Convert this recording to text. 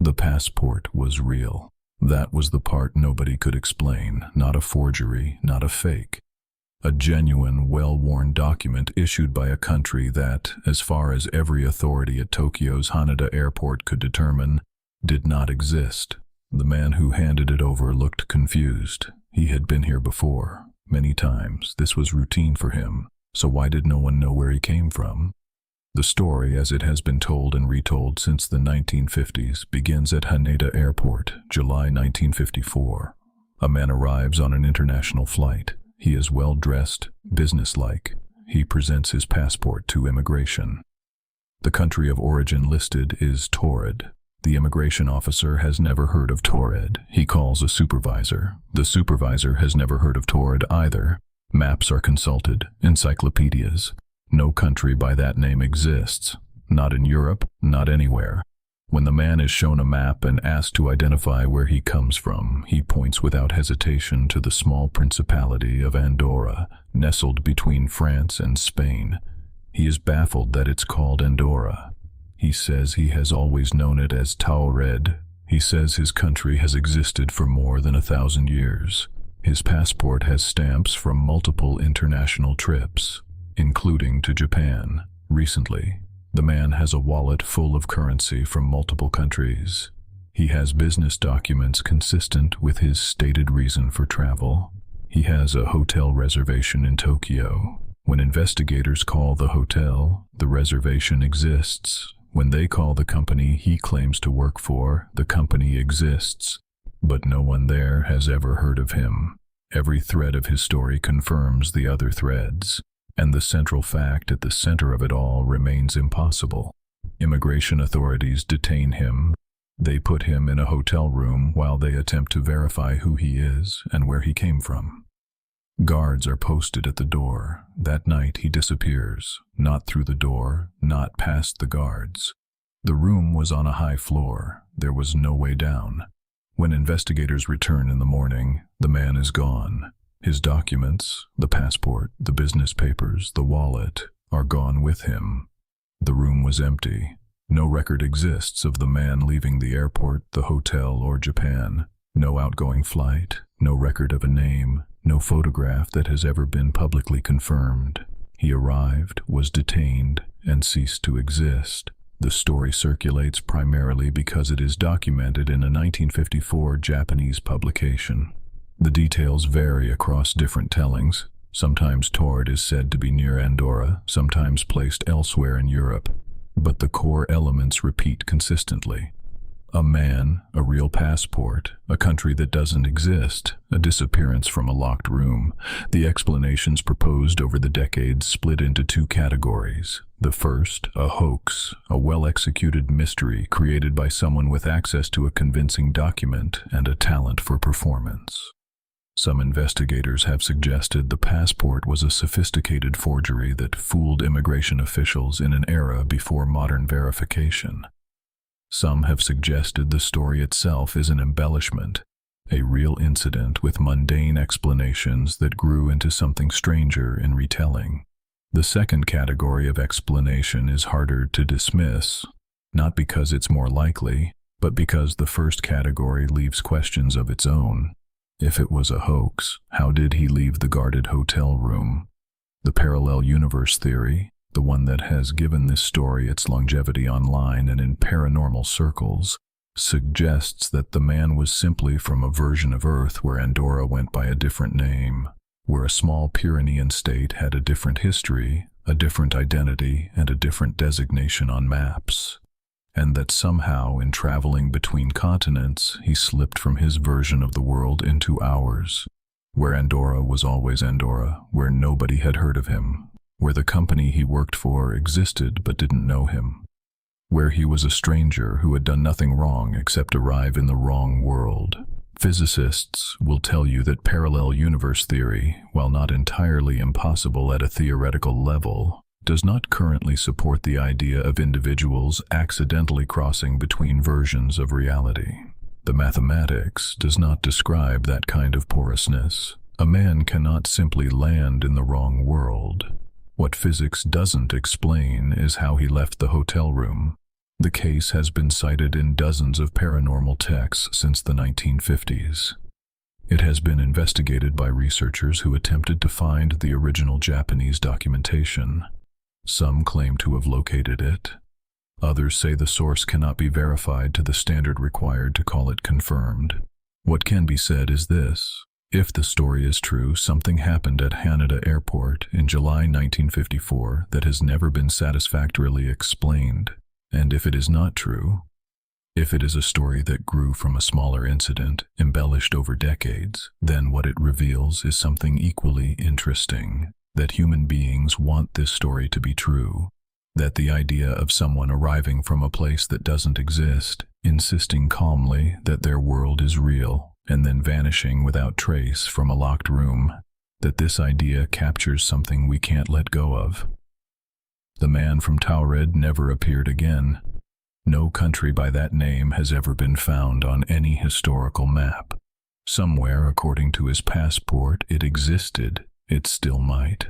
The passport was real. That was the part nobody could explain, not a forgery, not a fake. A genuine, well-worn document issued by a country that, as far as every authority at Tokyo's Haneda airport could determine, did not exist. The man who handed it over looked confused. He had been here before, many times. This was routine for him, so why did no one know where he came from? The story, as it has been told and retold since the 1950s, begins at Haneda Airport, July 1954. A man arrives on an international flight. He is well-dressed, businesslike. He presents his passport to immigration. The country of origin listed is Taured. The immigration officer has never heard of Taured. He calls a supervisor. The supervisor has never heard of Taured either. Maps are consulted, encyclopedias. No country by that name exists. Not in Europe, not anywhere. When the man is shown a map and asked to identify where he comes from, he points without hesitation to the small principality of Andorra, nestled between France and Spain. He is baffled that it's called Andorra. He says he has always known it as Taured. He says his country has existed for more than 1,000 years. His passport has stamps from multiple international trips, including to Japan. Recently, the man has a wallet full of currency from multiple countries. He has business documents consistent with his stated reason for travel. He has a hotel reservation in Tokyo. When investigators call the hotel, the reservation exists. When they call the company he claims to work for, the company exists. But no one there has ever heard of him. Every thread of his story confirms the other threads. And the central fact at the center of it all remains impossible. Immigration authorities detain him. They put him in a hotel room while they attempt to verify who he is and where he came from. Guards are posted at the door. That night he disappears, not through the door, not past the guards. The room was on a high floor. There was no way down. When investigators return in the morning, the man is gone. His documents, the passport, the business papers, the wallet, are gone with him. The room was empty. No record exists of the man leaving the airport, the hotel, or Japan. No outgoing flight, no record of a name, no photograph that has ever been publicly confirmed. He arrived, was detained, and ceased to exist. The story circulates primarily because it is documented in a 1954 Japanese publication. The details vary across different tellings. Sometimes Taured is said to be near Andorra, sometimes placed elsewhere in Europe. But the core elements repeat consistently. A man, a real passport, a country that doesn't exist, a disappearance from a locked room. The explanations proposed over the decades split into two categories. The first, a hoax, a well-executed mystery created by someone with access to a convincing document and a talent for performance. Some investigators have suggested the passport was a sophisticated forgery that fooled immigration officials in an era before modern verification. Some have suggested the story itself is an embellishment, a real incident with mundane explanations that grew into something stranger in retelling. The second category of explanation is harder to dismiss, not because it's more likely, but because the first category leaves questions of its own. If it was a hoax, how did he leave the guarded hotel room? The parallel universe theory, the one that has given this story its longevity online and in paranormal circles, suggests that the man was simply from a version of Earth where Andorra went by a different name, where a small Pyrenean state had a different history, a different identity, and a different designation on maps. And that somehow, in traveling between continents, he slipped from his version of the world into ours, where Andorra was always Andorra, where nobody had heard of him, where the company he worked for existed but didn't know him, where he was a stranger who had done nothing wrong except arrive in the wrong world. Physicists will tell you that parallel universe theory, while not entirely impossible at a theoretical level, does not currently support the idea of individuals accidentally crossing between versions of reality. The mathematics does not describe that kind of porousness. A man cannot simply land in the wrong world. What physics doesn't explain is how he left the hotel room. The case has been cited in dozens of paranormal texts since the 1950s. It has been investigated by researchers who attempted to find the original Japanese documentation. Some claim to have located it. Others say the source cannot be verified to the standard required to call it confirmed. What can be said is this: if the story is true, something happened at Haneda Airport in July 1954 that has never been satisfactorily explained. And if it is not true, if it is a story that grew from a smaller incident, embellished over decades, then what it reveals is something equally interesting: that human beings want this story to be true. That the idea of someone arriving from a place that doesn't exist, insisting calmly that their world is real, and then vanishing without trace from a locked room, that this idea captures something we can't let go of. The man from Taured never appeared again. No country by that name has ever been found on any historical map. Somewhere, according to his passport, it existed. It still might.